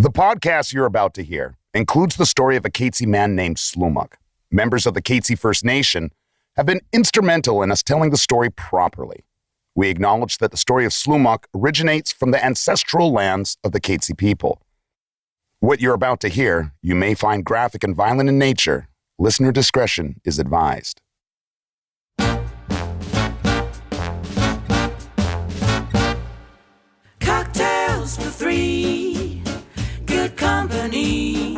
The podcast you're about to hear includes the story of a Katzie man named Slumach. Members of the Katzie First Nation have been instrumental in us telling the story properly. We acknowledge that the story of Slumach originates from the ancestral lands of the Katzie people. What you're about to hear, you may find graphic and violent in nature. Listener discretion is advised. Cocktails for three, good company,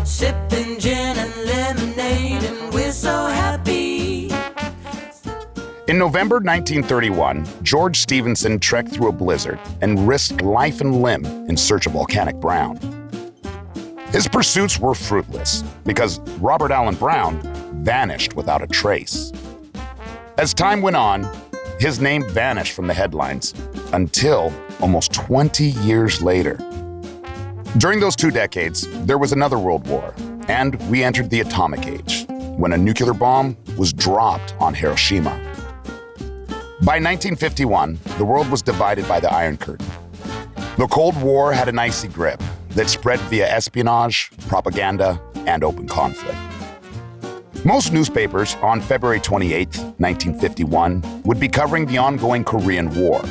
sipping gin and lemonade, and we're so happy. In November 1931, George Stephenson trekked through a blizzard and risked life and limb in search of Volcanic Brown. His pursuits were fruitless because Robert Allen Brown vanished without a trace. As time went on, his name vanished from the headlines until almost 20 years later. During those 2 decades, there was another world war, and we entered the atomic age, when a nuclear bomb was dropped on Hiroshima. By 1951, the world was divided by the Iron Curtain. The Cold War had an icy grip that spread via espionage, propaganda, and open conflict. Most newspapers on February 28, 1951, would be covering the ongoing Korean War,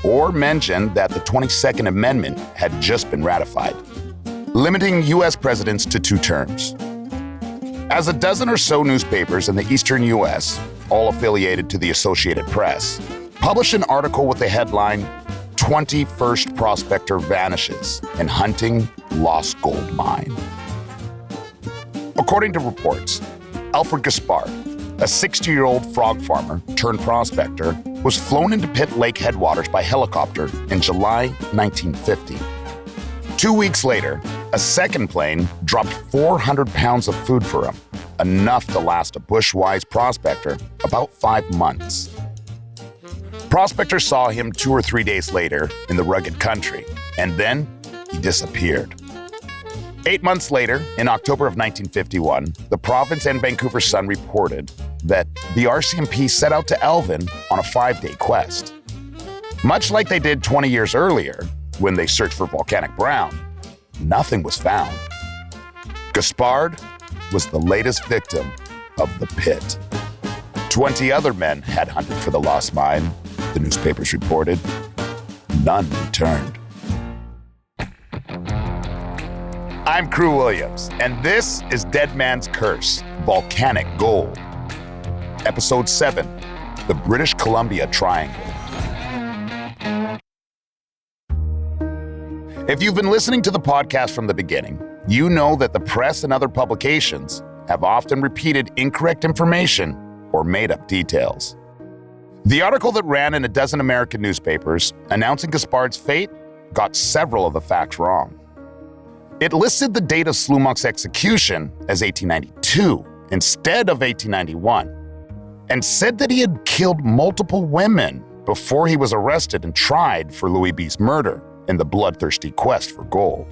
or mention that the 22nd Amendment had just been ratified, limiting U.S. presidents to 2 terms. As a dozen or so newspapers in the eastern U.S., all affiliated to the Associated Press, published an article with the headline, 21st Prospector Vanishes in Hunting Lost Gold Mine. According to reports, Alfred Gaspard, a 60-year-old frog farmer turned prospector, was flown into Pitt Lake headwaters by helicopter in July 1950. 2 weeks later, a second plane dropped 400 pounds of food for him, enough to last a bushwise prospector about 5 months. Prospectors saw him 2 or 3 days later in the rugged country, and then he disappeared. 8 months later, in October of 1951, the province and Vancouver Sun reported that the RCMP set out to Alvin on a 5-day quest. Much like they did 20 years earlier, when they searched for Volcanic Brown, nothing was found. Gaspard was the latest victim of the pit. 20 other men had hunted for the lost mine, the newspapers reported. None returned. I'm Kru Williams, and this is Dead Man's Curse, Volcanic Gold. Episode 7, The British Columbia Triangle. If you've been listening to the podcast from the beginning, you know that the press and other publications have often repeated incorrect information or made up details. The article that ran in a dozen American newspapers announcing Gaspard's fate got several of the facts wrong. It listed the date of Slumach's execution as 1892 instead of 1891, and said that he had killed multiple women before he was arrested and tried for Louis B.'s murder in the bloodthirsty quest for gold.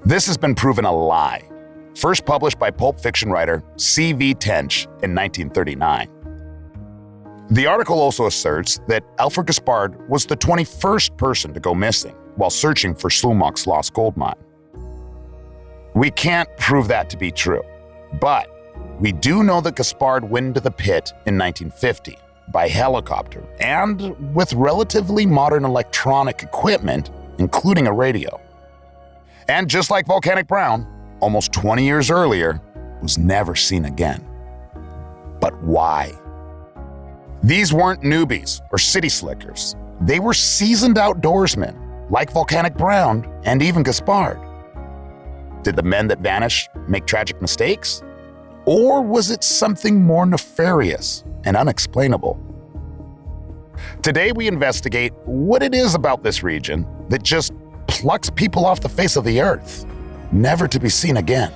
This has been proven a lie, first published by pulp fiction writer C.V. Tench in 1939. The article also asserts that Alfred Gaspard was the 21st person to go missing while searching for Slumach's lost gold mine. We can't prove that to be true, but we do know that Gaspard went into the pit in 1950 by helicopter and with relatively modern electronic equipment, including a radio. And just like Volcanic Brown, almost 20 years earlier, was never seen again. But why? These weren't newbies or city slickers. They were seasoned outdoorsmen, like Volcanic Brown and even Gaspard. Did the men that vanished make tragic mistakes? Or was it something more nefarious and unexplainable? Today we investigate what it is about this region that just plucks people off the face of the earth, never to be seen again.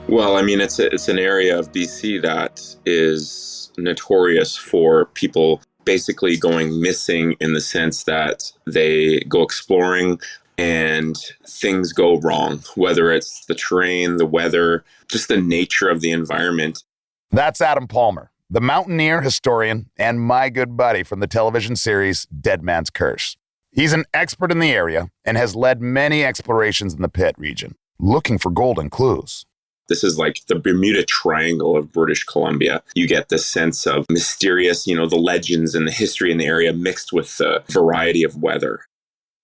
Well, I mean, it's an area of BC that is notorious for people basically going missing in the sense that they go exploring and things go wrong, whether it's the terrain, the weather, just the nature of the environment. That's Adam Palmer, the mountaineer historian and my good buddy from the television series Dead Man's Curse. He's an expert in the area and has led many explorations in the Pitt region, looking for golden clues. This is like the Bermuda Triangle of British Columbia. You get this sense of mysterious, the legends and the history in the area mixed with the variety of weather.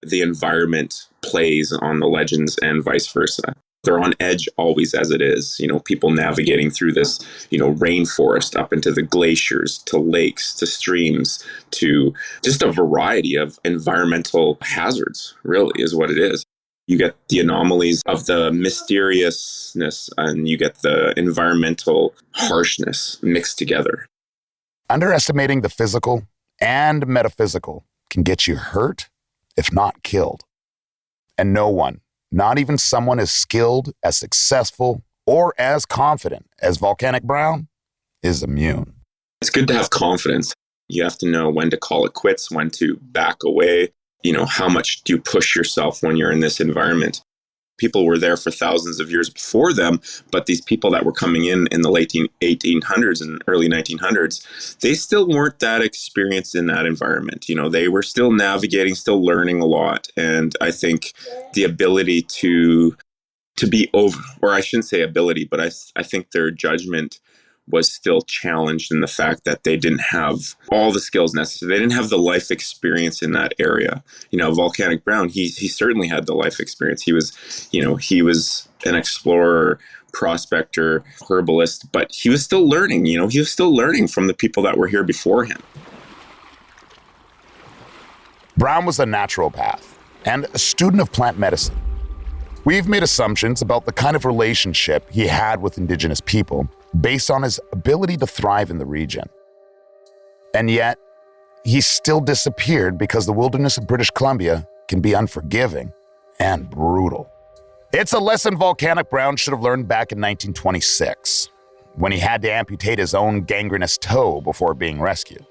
The environment plays on the legends and vice versa. They're on edge always as it is. People navigating through this, rainforest up into the glaciers, to lakes, to streams, to just a variety of environmental hazards, really, is what it is. You get the anomalies of the mysteriousness and you get the environmental harshness mixed together. Underestimating the physical and metaphysical can get you hurt, if not killed. And no one, not even someone as skilled, as successful, or as confident as Volcanic Brown, is immune. It's good to have confidence. You have to know when to call it quits, when to back away. How much do you push yourself when you're in this environment? People were there for thousands of years before them, but these people that were coming in the late 1800s and early 1900s, they still weren't that experienced in that environment. They were still navigating, still learning a lot. And I think the ability to be over, or I shouldn't say ability, but I think their judgment was still challenged in the fact that they didn't have all the skills necessary. They didn't have the life experience in that area. Volcanic Brown, he certainly had the life experience. He was an explorer, prospector, herbalist, but he was still learning. He was still learning from the people that were here before him. Brown was a naturopath and a student of plant medicine. We've made assumptions about the kind of relationship he had with Indigenous people based on his ability to thrive in the region. And yet, he still disappeared because the wilderness of British Columbia can be unforgiving and brutal. It's a lesson Volcanic Brown should have learned back in 1926, when he had to amputate his own gangrenous toe before being rescued.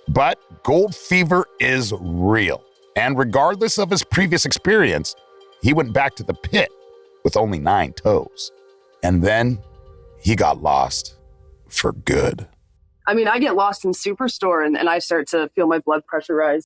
But gold fever is real, and regardless of his previous experience, he went back to the pit with only 9 toes. And then he got lost for good. I get lost in Superstore and I start to feel my blood pressure rise.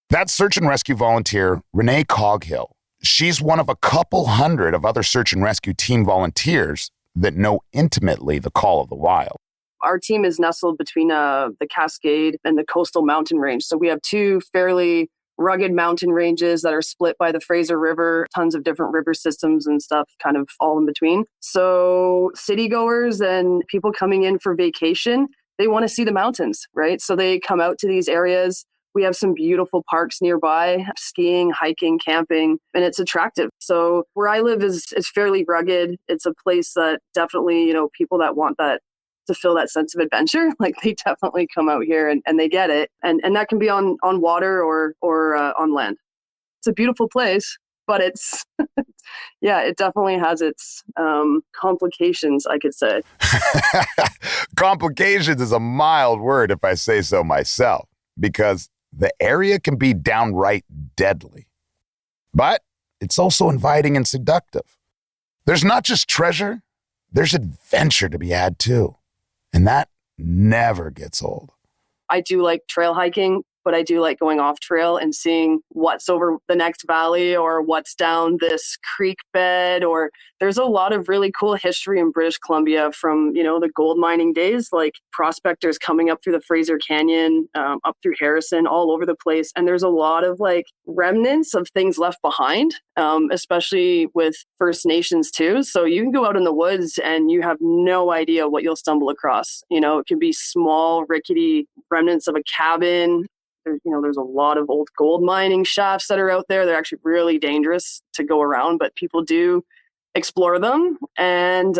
That's search and rescue volunteer Renee Coghill. She's one of a couple hundred of other search and rescue team volunteers that know intimately the call of the wild. Our team is nestled between the Cascade and the coastal mountain range. So we have 2 fairly rugged mountain ranges that are split by the Fraser River, tons of different river systems and stuff kind of all in between. So city goers and people coming in for vacation, they want to see the mountains, right? So they come out to these areas. We have some beautiful parks nearby, skiing, hiking, camping, and it's attractive. So where I live is fairly rugged. It's a place that definitely, people that want that to feel that sense of adventure, like they definitely come out here and they get it. And that can be on water or on land. It's a beautiful place, but it's, it definitely has its complications, I could say. Complications is a mild word if I say so myself, because the area can be downright deadly. But it's also inviting and seductive. There's not just treasure, there's adventure to be had too. And that never gets old. I do like trail hiking, but I do like going off trail and seeing what's over the next valley or what's down this creek bed. Or there's a lot of really cool history in British Columbia from, the gold mining days, like prospectors coming up through the Fraser Canyon, up through Harrison, all over the place. And there's a lot of remnants of things left behind, especially with First Nations too. So you can go out in the woods and you have no idea what you'll stumble across. It could be small, rickety remnants of a cabin. There's a lot of old gold mining shafts that are out there. They're actually really dangerous to go around, but people do explore them. And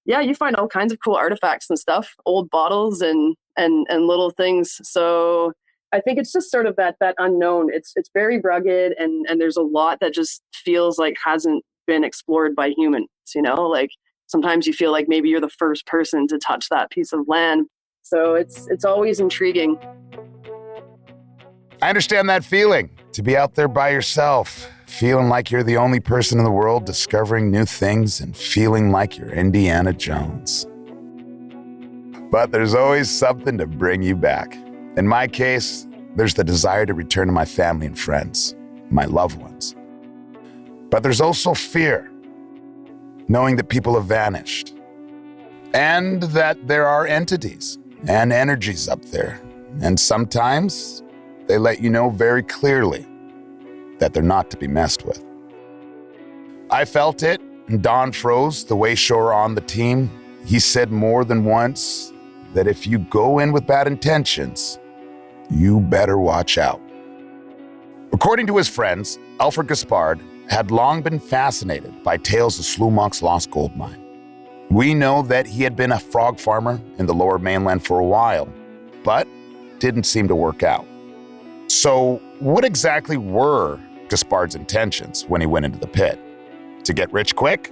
you find all kinds of cool artifacts and stuff, old bottles and little things. So I think it's just sort of that unknown. It's very rugged and there's a lot that just feels like hasn't been explored by humans, sometimes you feel like maybe you're the first person to touch that piece of land. So it's always intriguing. I understand that feeling, to be out there by yourself, feeling like you're the only person in the world discovering new things and feeling like you're Indiana Jones. But there's always something to bring you back. In my case, there's the desire to return to my family and friends, my loved ones. But there's also fear, knowing that people have vanished, and that there are entities and energies up there, and sometimes they let you know very clearly that they're not to be messed with. I felt it, and Don froze, the way shore on the team. He said more than once that if you go in with bad intentions, you better watch out. According to his friends, Alfred Gaspard had long been fascinated by tales of Slumach's lost gold mine. We know that he had been a frog farmer in the lower mainland for a while, but didn't seem to work out. So what exactly were Gaspard's intentions when he went into the pit? To get rich quick?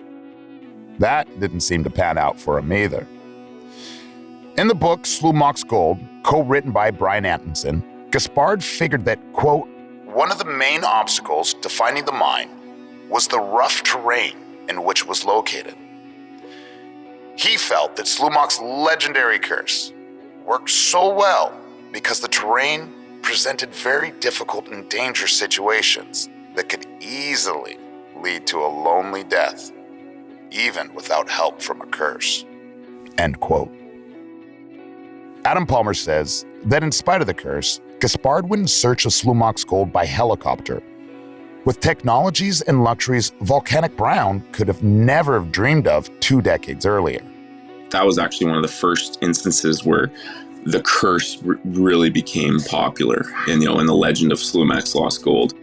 That didn't seem to pan out for him either. In the book Slumach's Gold, co-written by Brian Atkinson, Gaspard figured that, quote, one of the main obstacles to finding the mine was the rough terrain in which it was located. He felt that Slumach's legendary curse worked so well because the terrain presented very difficult and dangerous situations that could easily lead to a lonely death, even without help from a curse. End quote. Adam Palmer says that in spite of the curse, Gaspard went in search of Slumach's gold by helicopter, with technologies and luxuries Volcanic Brown could have never dreamed of 2 decades earlier. That was actually one of the first instances where the curse really became popular in the legend of Slumach's lost gold.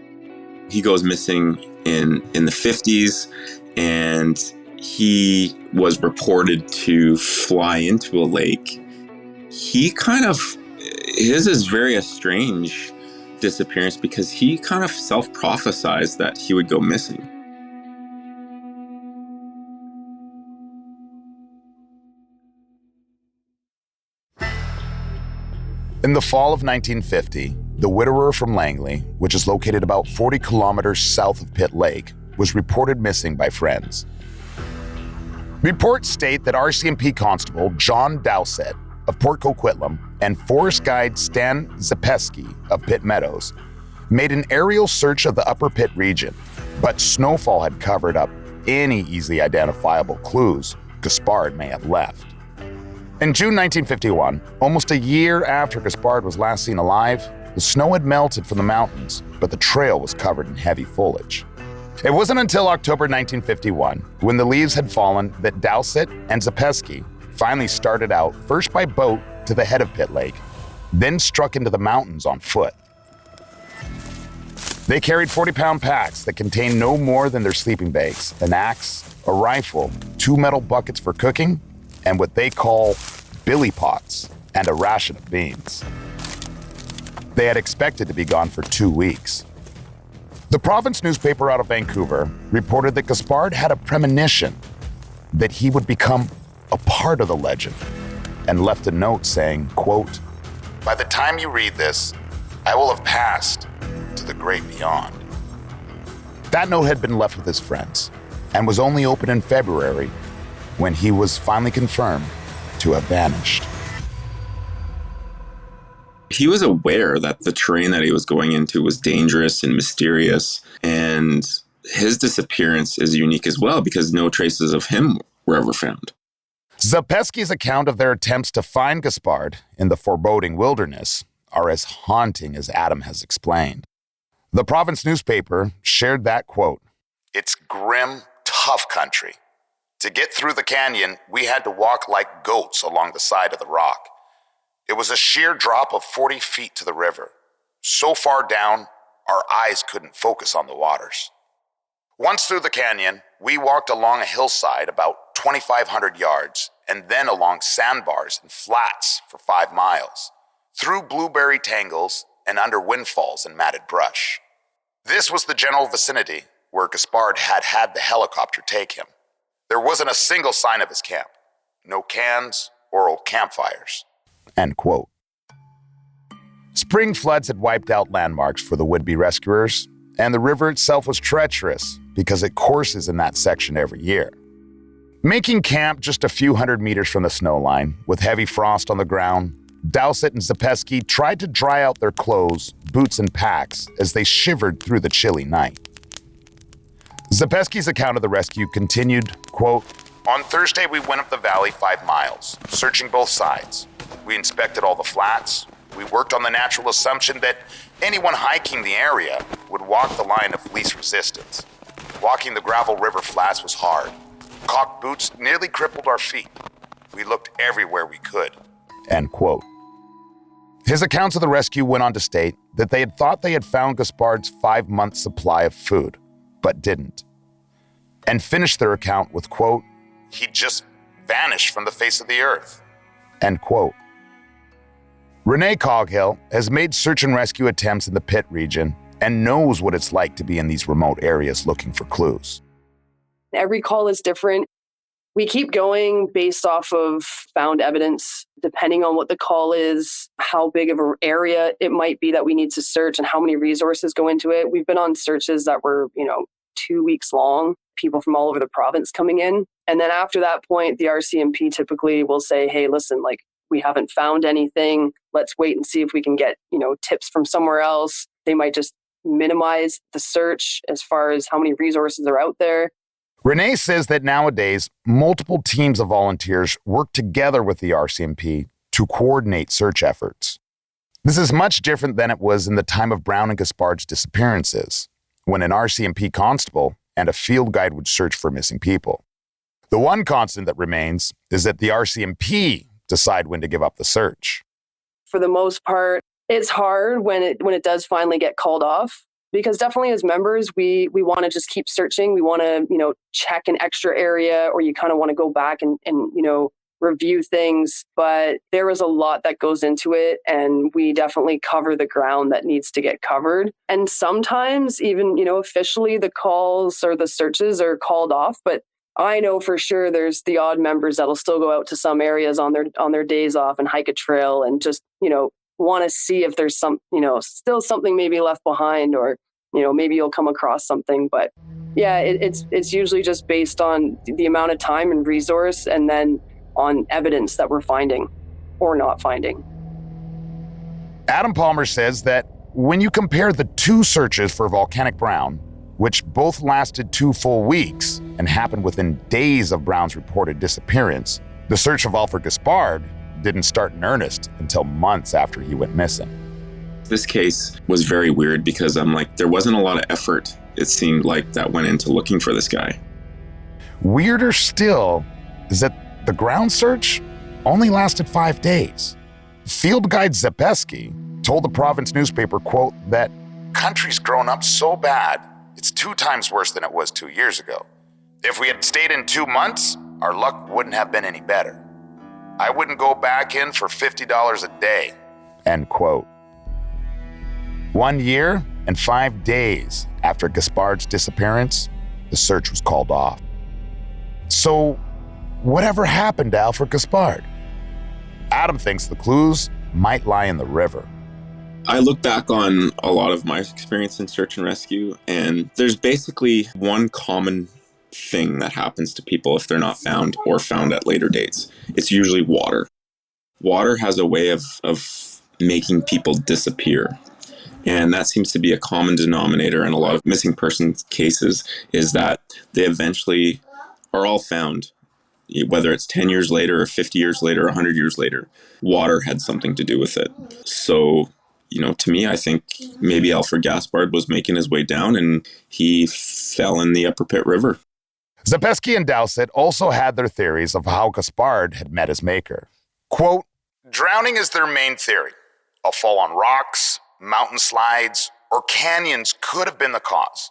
He goes missing in the 50s, and he was reported to fly into a lake. His is very a strange disappearance because he kind of self-prophesized that he would go missing. In the fall of 1950, the widower from Langley, which is located about 40 kilometers south of Pitt Lake, was reported missing by friends. Reports state that RCMP Constable John Dowsett of Port Coquitlam and forest guide Stan Zapeski of Pitt Meadows made an aerial search of the upper Pitt region, but snowfall had covered up any easily identifiable clues Gaspard may have left. In June 1951, almost a year after Gaspard was last seen alive, the snow had melted from the mountains, but the trail was covered in heavy foliage. It wasn't until October 1951, when the leaves had fallen, that Dowsett and Zapeski finally started out first by boat to the head of Pitt Lake, then struck into the mountains on foot. They carried 40-pound packs that contained no more than their sleeping bags, an axe, a rifle, 2 metal buckets for cooking, and what they call billy pots, and a ration of beans. They had expected to be gone for 2 weeks. The province newspaper out of Vancouver reported that Gaspard had a premonition that he would become a part of the legend, and left a note saying, quote, by the time you read this, I will have passed to the great beyond. That note had been left with his friends, and was only opened in February, when he was finally confirmed to have vanished. He was aware that the terrain that he was going into was dangerous and mysterious, and his disappearance is unique as well because no traces of him were ever found. Zapeski's account of their attempts to find Gaspard in the foreboding wilderness are as haunting as Adam has explained. The province newspaper shared that quote, it's grim, tough country. To get through the canyon, we had to walk like goats along the side of the rock. It was a sheer drop of 40 feet to the river. So far down, our eyes couldn't focus on the waters. Once through the canyon, we walked along a hillside about 2,500 yards, and then along sandbars and flats for 5 miles, through blueberry tangles and under windfalls and matted brush. This was the general vicinity where Gaspard had the helicopter take him. There wasn't a single sign of his camp, no cans or old campfires. End quote. Spring floods had wiped out landmarks for the would-be rescuers, and the river itself was treacherous because it courses in that section every year. Making camp just a few hundred meters from the snow line, with heavy frost on the ground, Dowsett and Zapesky tried to dry out their clothes, boots, and packs as they shivered through the chilly night. Zapesky's account of the rescue continued, quote, "On Thursday, we went up the valley 5 miles, searching both sides. We inspected all the flats. We worked on the natural assumption that anyone hiking the area would walk the line of least resistance. Walking the gravel river flats was hard. Caulked boots nearly crippled our feet. We looked everywhere we could." End quote. His accounts of the rescue went on to state that they had thought they had found Gaspard's 5-month supply of food, but didn't. And finished their account with, quote, "He just vanished from the face of the earth." End quote. Renee Coghill has made search and rescue attempts in the Pitt region and knows what it's like to be in these remote areas looking for clues. Every call is different. We keep going based off of found evidence, depending on what the call is, how big of an area it might be that we need to search, and how many resources go into it. We've been on searches that were, 2 weeks long, people from all over the province coming in. And then after that point, the RCMP typically will say, hey, listen, we haven't found anything. Let's wait and see if we can get, tips from somewhere else. They might just minimize the search as far as how many resources are out there. Renee says that nowadays, multiple teams of volunteers work together with the RCMP to coordinate search efforts. This is much different than it was in the time of Brown and Gaspard's disappearances, when an RCMP constable and a field guide would search for missing people. The one constant that remains is that the RCMP decide when to give up the search. For the most part, it's hard when it does finally get called off. Because definitely as members, we want to just keep searching. We want to, check an extra area, or you kind of want to go back and review things. But there is a lot that goes into it, and we definitely cover the ground that needs to get covered. And sometimes even, officially the calls or the searches are called off. But I know for sure there's the odd members that'll still go out to some areas on their days off and hike a trail and just, want to see if there's still something maybe left behind, or, maybe you'll come across something. But yeah, it's usually just based on the amount of time and resource, and then on evidence that we're finding or not finding. Adam Palmer says that when you compare the 2 searches for Volcanic Brown, which both lasted 2 full weeks and happened within days of Brown's reported disappearance, the search of Alfred Gaspard didn't start in earnest until months after he went missing. This case was very weird because there wasn't a lot of effort, it seemed like, that went into looking for this guy. Weirder still is that the ground search only lasted 5 days. Field guide Zapesky told the province newspaper, quote, that country's grown up so bad, it's 2 times worse than it was 2 years ago. If we had stayed in 2 months, our luck wouldn't have been any better. I wouldn't go back in for $50 a day, end quote. 1 year and 5 days after Gaspard's disappearance, the search was called off. So, whatever happened to Alfred Gaspard? Adam thinks the clues might lie in the river. I look back on a lot of my experience in search and rescue, and there's basically one common thing that happens to people if they're not found or found at later dates. It's usually water. Water has a way of making people disappear. And that seems to be a common denominator in a lot of missing persons cases, is that they eventually are all found, whether it's 10 years later or 50 years later or 100 years later. Water had something to do with it. So, to me, I think maybe Alfred Gaspard was making his way down and he fell in the Upper Pitt River. Zapesky and Dowsett also had their theories of how Gaspard had met his maker. Quote, drowning is their main theory. A fall on rocks, mountain slides, or canyons could have been the cause.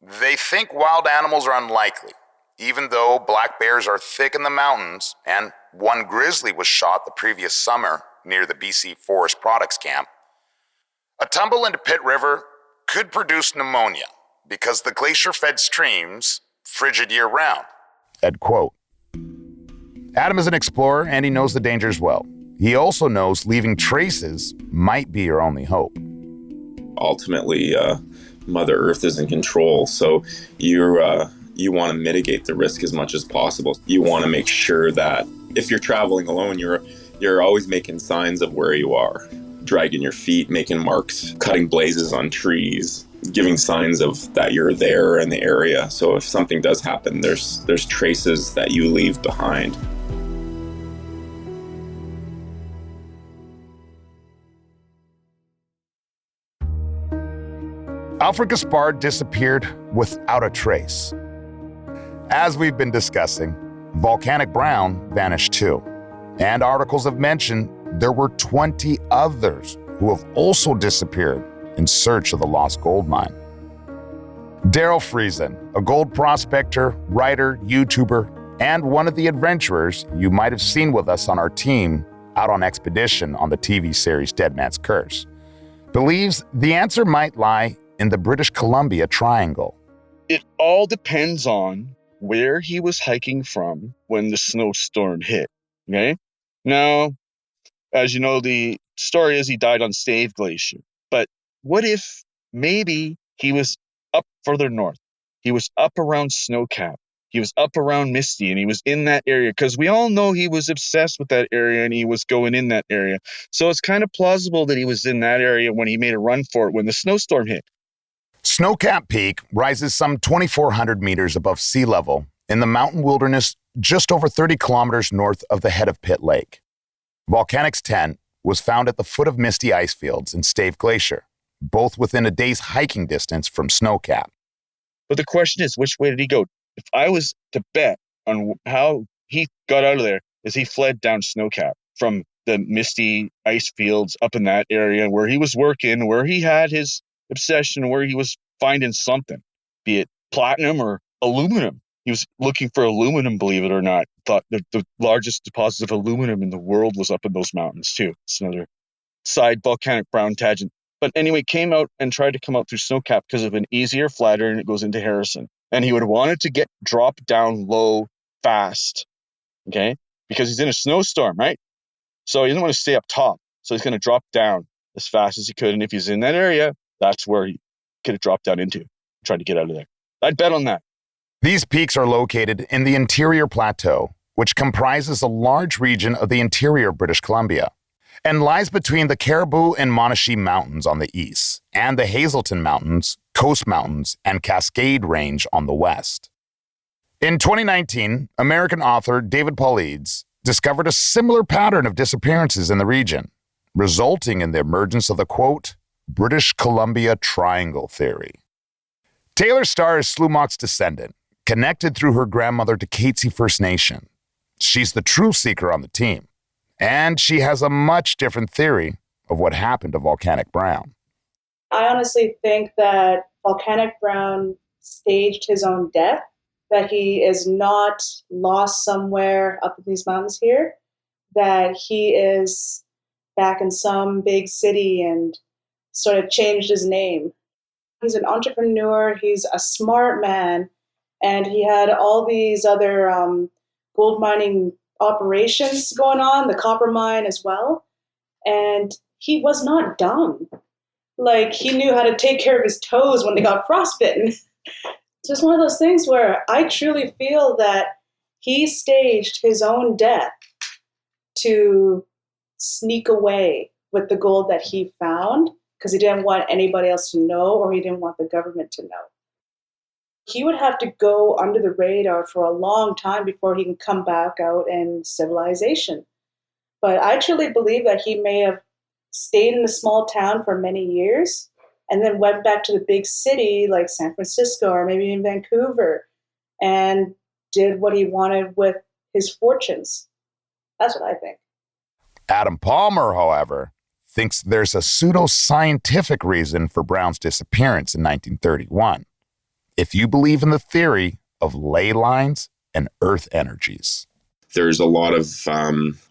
They think wild animals are unlikely, even though black bears are thick in the mountains and one grizzly was shot the previous summer near the BC Forest Products Camp. A tumble into Pitt River could produce pneumonia because the glacier-fed streams frigid year-round. End quote. Adam is an explorer and he knows the dangers well. He also knows leaving traces might be your only hope. Ultimately, Mother Earth is in control, so you want to mitigate the risk as much as possible. You want to make sure that if you're traveling alone, you're You're always making signs of where you are, dragging your feet, making marks, cutting blazes on trees, giving signs of that you're there in the area. So if something does happen, there's traces that you leave behind. Alfred Gaspard disappeared without a trace. As we've been discussing, Volcanic Brown vanished too. And articles have mentioned there were 20 others who have also disappeared in search of the lost gold mine. Daryl Friesen, a gold prospector, writer, YouTuber, and one of the adventurers you might have seen with us on our team out on expedition on the TV series Dead Man's Curse, believes the answer might lie in the British Columbia Triangle. It all depends on where he was hiking from when the snowstorm hit, okay? Now, as you know, the story is he died on Stave Glacier. But what if maybe he was up further north? He was up around Snowcap. He was up around Misty, and he was in that area because we all know he was obsessed with that area and he was going in that area. So it's kind of plausible that he was in that area when he made a run for it when the snowstorm hit. Snowcap Peak rises some 2,400 meters above sea level in the mountain wilderness just over 30 kilometers north of the head of Pitt Lake. Volcanic's tent was found at the foot of Misty ice fields in Stave Glacier, both within a day's hiking distance from Snowcap. But the question is, which way did he go? If I was to bet on how he got out of there, is he fled down Snowcap from the Misty ice fields up in that area where he was working, where he had his obsession, where he was finding something, be it platinum or aluminum. He was looking for aluminum, believe it or not. Thought that the largest deposit of aluminum in the world was up in those mountains too. It's another side Volcanic Brown tangent. But anyway, came out and tried to come out through Snowcap because of an easier, flatter, and it goes into Harrison. And he would have wanted to drop down low fast, okay? Because he's in a snowstorm, right? So he doesn't want to stay up top. So he's going to drop down as fast as he could. And if he's in that area, that's where he could have dropped down into, tried to get out of there. I'd bet on that. These peaks are located in the Interior Plateau, which comprises a large region of the interior British Columbia and lies between the Caribou and Monashee Mountains on the east and the Hazelton Mountains, Coast Mountains, and Cascade Range on the west. In 2019, American author David Paulides discovered a similar pattern of disappearances in the region, resulting in the emergence of the, quote, British Columbia Triangle theory. Taylor Starr is Slumach's descendant, connected through her grandmother to Katzie First Nation. She's the true seeker on the team, and she has a much different theory of what happened to Volcanic Brown. I honestly think that Volcanic Brown staged his own death, that he is not lost somewhere up in these mountains here, that he is back in some big city and sort of changed his name. He's an entrepreneur, he's a smart man, and he had all these other gold mining operations going on, the copper mine as well. And he was not dumb. Like, he knew how to take care of his toes when they got frostbitten. It's just one of those things where I truly feel that he staged his own death to sneak away with the gold that he found because he didn't want anybody else to know, or he didn't want the government to know. He would have to go under the radar for a long time before he can come back out in civilization. But I truly believe that he may have stayed in a small town for many years and then went back to the big city like San Francisco or maybe in Vancouver and did what he wanted with his fortunes. That's what I think. Adam Palmer, however, thinks there's a pseudo-scientific reason for Brown's disappearance in 1931. If you believe in the theory of ley lines and earth energies. There's a lot of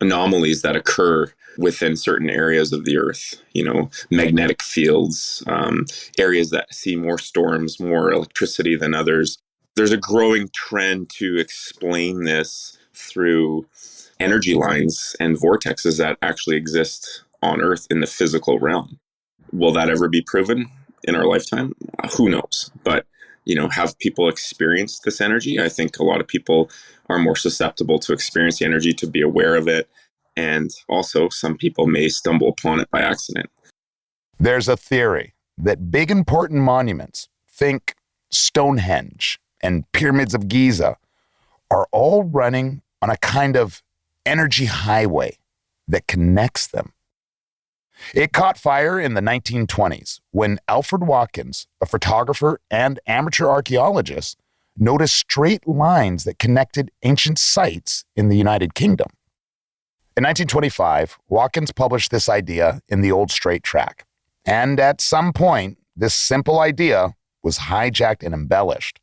anomalies that occur within certain areas of the earth, magnetic fields, areas that see more storms, more electricity than others. There's a growing trend to explain this through energy lines and vortexes that actually exist on Earth in the physical realm. Will that ever be proven in our lifetime? Who knows? But have people experienced this energy? I think a lot of people are more susceptible to experience the energy, to be aware of it. And also, some people may stumble upon it by accident. There's a theory that big important monuments, think Stonehenge and pyramids of Giza, are all running on a kind of energy highway that connects them. It caught fire in the 1920s when Alfred Watkins, a photographer and amateur archaeologist, noticed straight lines that connected ancient sites in the United Kingdom. In 1925, Watkins published this idea in the Old Straight Track. And at some point, this simple idea was hijacked and embellished.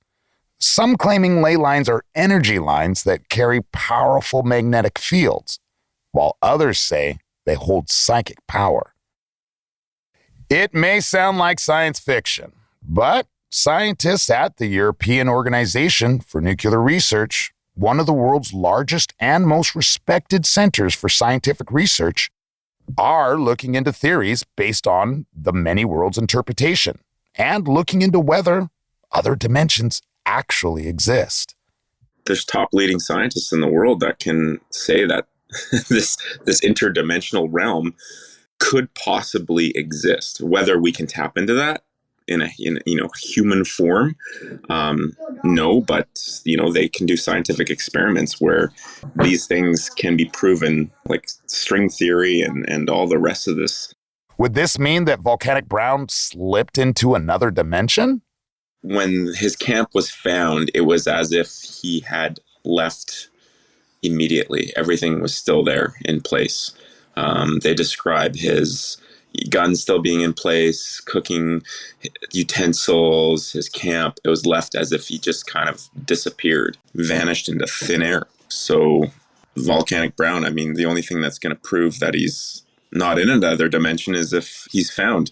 Some claiming ley lines are energy lines that carry powerful magnetic fields, while others say they hold psychic power. It may sound like science fiction, but scientists at the European Organization for Nuclear Research, one of the world's largest and most respected centers for scientific research, are looking into theories based on the many worlds interpretation and looking into whether other dimensions actually exist. There's top leading scientists in the world that can say that this interdimensional realm could possibly exist. Whether we can tap into that in human form, no, but they can do scientific experiments where these things can be proven, like string theory and all the rest of this. Would this mean that Volcanic Brown slipped into another dimension? When his camp was found, it was as if he had left immediately. Everything was still there in place. They describe his guns still being in place, cooking utensils, his camp. It was left as if he just kind of disappeared, vanished into thin air. So Volcanic Brown, I mean, the only thing that's going to prove that he's not in another dimension is if he's found.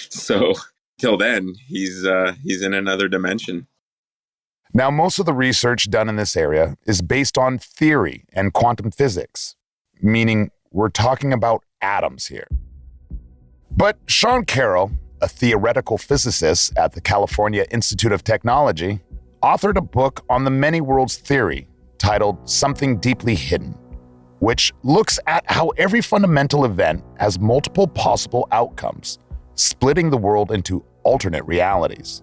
So till then, he's in another dimension. Now, most of the research done in this area is based on theory and quantum physics, meaning we're talking about atoms here. But Sean Carroll, a theoretical physicist at the California Institute of Technology, authored a book on the many worlds theory titled Something Deeply Hidden, which looks at how every fundamental event has multiple possible outcomes, splitting the world into alternate realities.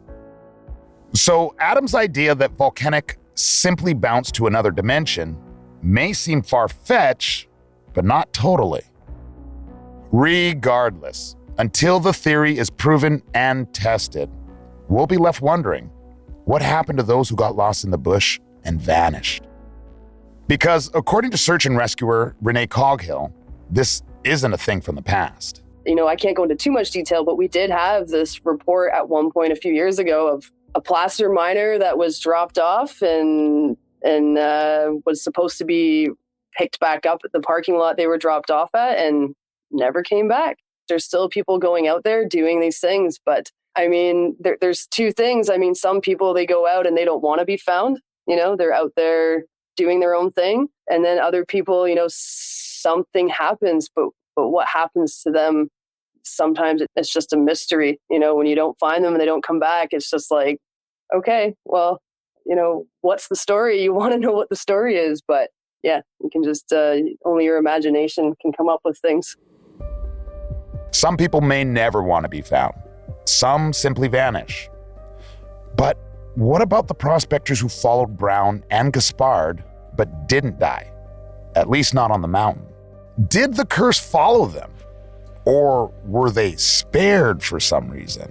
So Adam's idea that volcanic simply bounced to another dimension may seem far-fetched, but not totally. Regardless, until the theory is proven and tested, we'll be left wondering, what happened to those who got lost in the bush and vanished? Because according to search and rescuer Renee Coghill, this isn't a thing from the past. I can't go into too much detail, but we did have this report at one point a few years ago of a placer miner that was dropped off and was supposed to be picked back up at the parking lot they were dropped off at and never came back. There's still people going out there doing these things, but I mean, there's two things. I mean, some people, they go out and they don't want to be found. They're out there doing their own thing. And then other people, something happens, but what happens to them, sometimes it's just a mystery. When you don't find them and they don't come back, it's just like, okay, well, what's the story? You want to know what the story is, but yeah, you can just, only your imagination can come up with things. Some people may never want to be found. Some simply vanish. But what about the prospectors who followed Brown and Gaspard but didn't die? At least not on the mountain. Did the curse follow them? Or were they spared for some reason?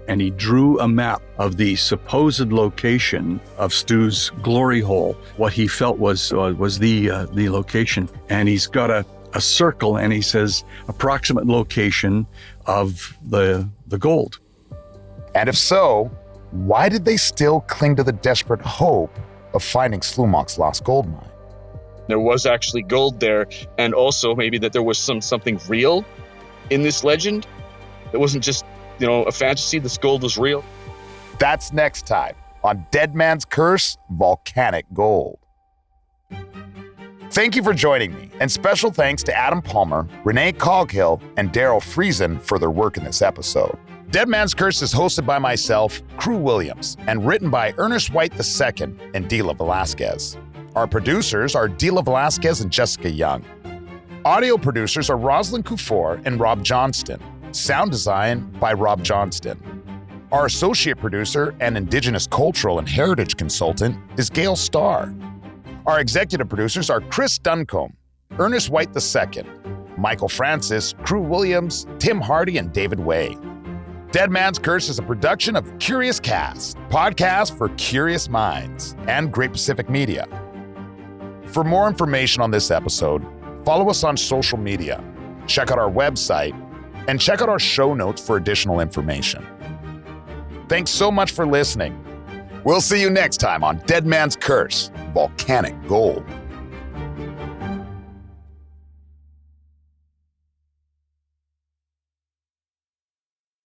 And he drew a map of the supposed location of Stu's glory hole, what he felt was the location. And he's got a circle, and he says approximate location of the gold. And if so, why did they still cling to the desperate hope of finding Slumach's lost gold mine? There was actually gold there, and also maybe that there was something real in this legend. It wasn't just, a fantasy. This gold was real. That's next time on Dead Man's Curse, Volcanic Gold. Thank you for joining me, and special thanks to Adam Palmer, Renee Coghill, and Daryl Friesen for their work in this episode. Dead Man's Curse is hosted by myself, Kru Williams, and written by Ernest White II and Dila Velasquez. Our producers are Dila Velasquez and Jessica Young. Audio producers are Rosalind Kufor and Rob Johnston. Sound design by Rob Johnston. Our associate producer and Indigenous cultural and heritage consultant is Gail Starr. Our executive producers are Chris Duncombe, Ernest White II, Michael Francis, Kru Williams, Tim Hardy, and David Way. Dead Man's Curse is a production of Curious Cast, podcast for curious minds, and Great Pacific Media. For more information on this episode, follow us on social media, check out our website, and check out our show notes for additional information. Thanks so much for listening. We'll see you next time on Dead Man's Curse, Volcanic Gold.